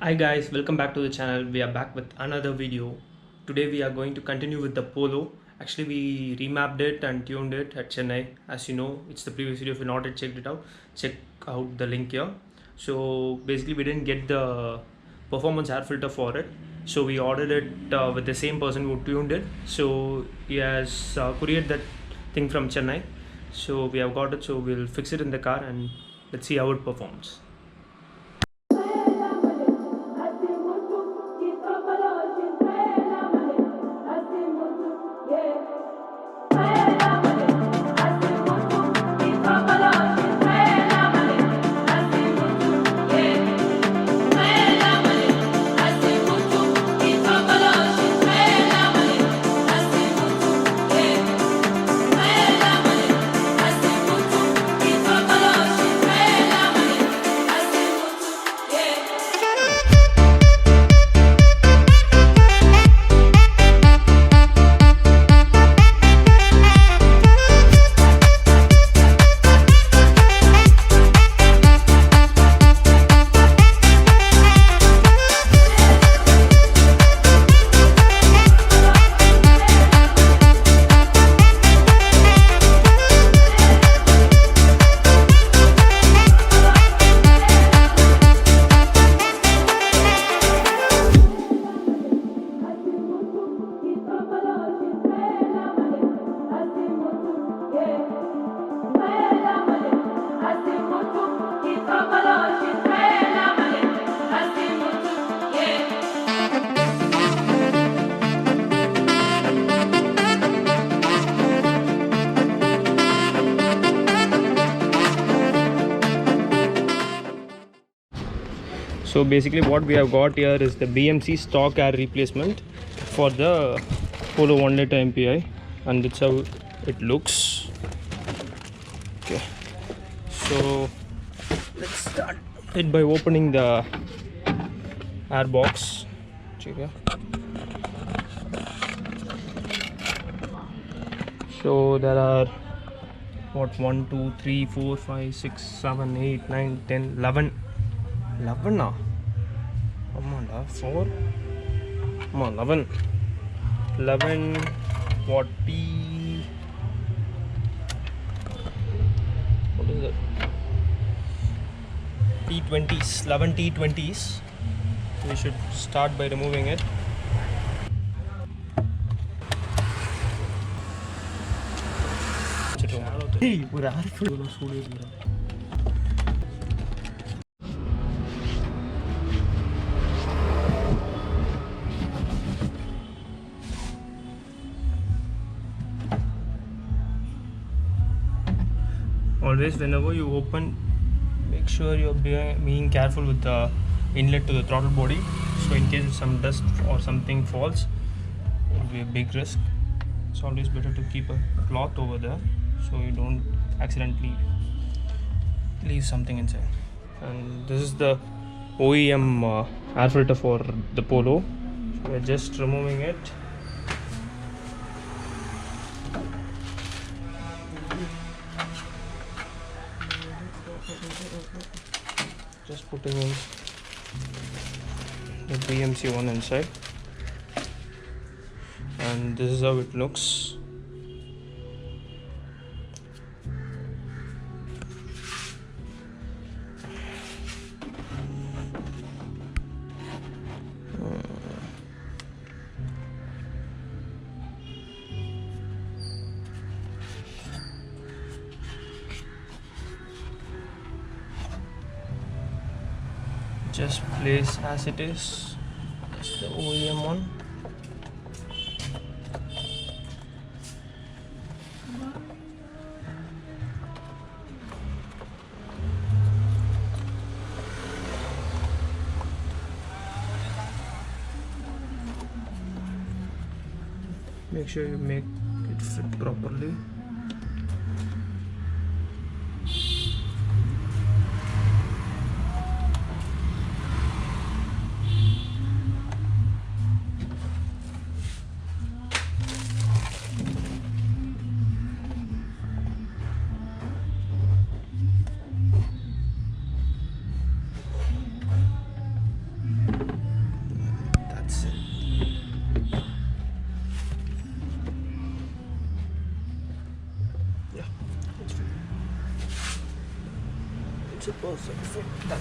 Hi guys, welcome back to the channel. We are back with another video. Today we are going to continue with the Polo. Actually we remapped it and tuned it at Chennai. As you know, it's the previous video. If you not yet checked it out, check out the link here. So basically we didn't get the performance air filter for it. So we ordered it with the same person who tuned it. So he has couriered that thing from Chennai. So we have got it. So we'll fix it in the car and let's see how it performs. So basically what we have got here is the BMC stock air replacement for the Polo 1 liter MPI, and that's how it looks. Okay, so let's start it by opening the air box. So there are what 1 2 3 4 5 6 7 8 9 10 11 11 4 11 40. What is it? T20s, 11 T20s. We should start by removing it. Hey, always whenever you open, make sure you're being careful with the inlet to the throttle body, so in case some dust or something falls, it will be a big risk. It's always better to keep a cloth over there so you don't accidentally leave something inside. And this is the OEM air filter for the Polo. So we're just removing it. Just putting in the BMC one inside, and this is how it looks. Just place as it is. It's the OEM one. Make sure you make it fit properly.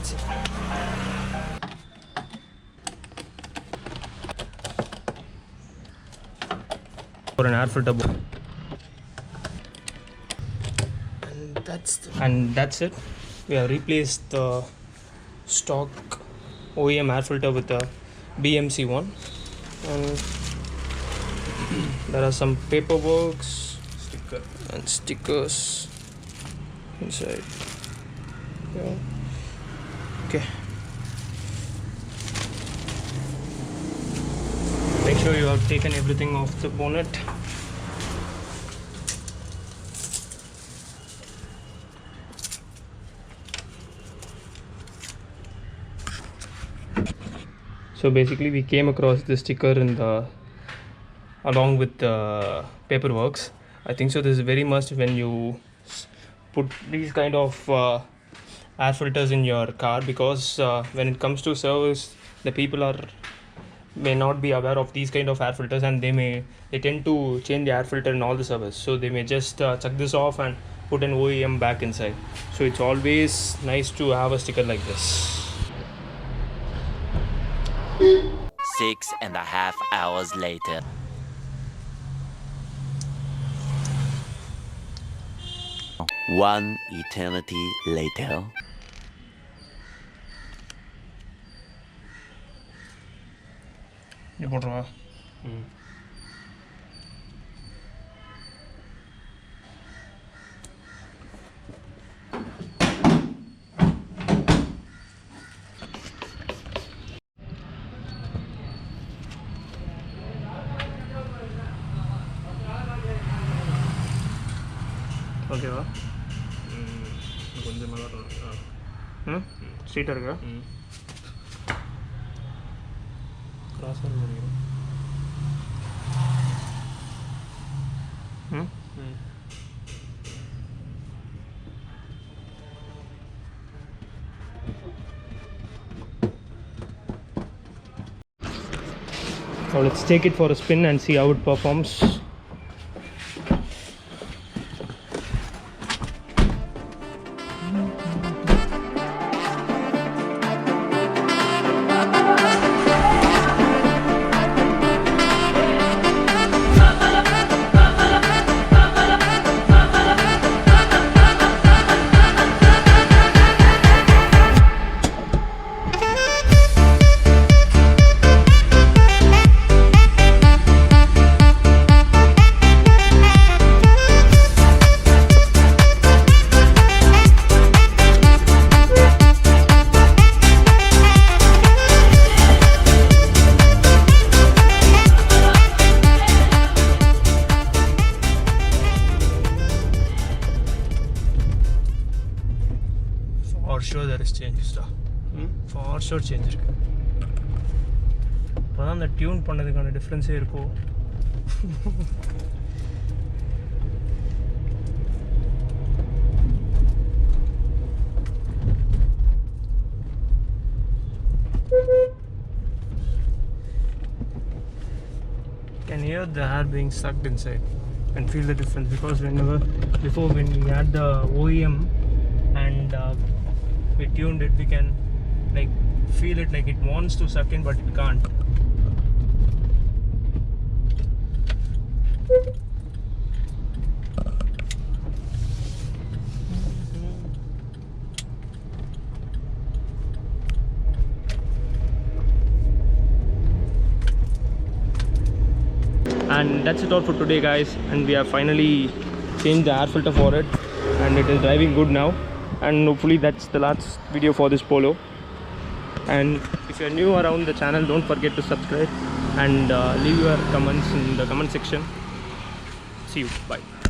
That's it. For an air filter bowl. And that's it. We have replaced the stock OEM air filter with a BMC one, and there are some paperwork and stickers inside. Yeah. Okay. Make sure you have taken everything off the bonnet. So basically we came across the sticker in the along with the paperworks. I think so this is very must when you put these kind of air filters in your car, because when it comes to service, the people may not be aware of these kind of air filters, and they tend to change the air filter in all the service, so they may just chuck this off and put an OEM back inside. So it's always nice to have a sticker like this. 6.5 hours later. One eternity later. ஓகேவா? கொஞ்சமாக தான் ஸ்ட்ரீட்டாக இருக்கா? Cross பண்ணிக்கிறோம். So let's take it for a spin and see how it performs. For sure there is changes. For sure change இருக்கு. அப்பதான் அந்த tune பண்ணதுக்கான டிஃபரன்ஸே இருக்கும். Can hear the air being sucked inside and feel the difference, because before when we had the OEM and we tuned it, we can like feel it like it wants to suck in but it can't. And that's it all for today, guys, and we have finally changed the air filter for it, and it is driving good now. And hopefully that's the last video for this Polo. And if you're new around the channel, don't forget to subscribe and leave your comments in the comment section. See you. Bye.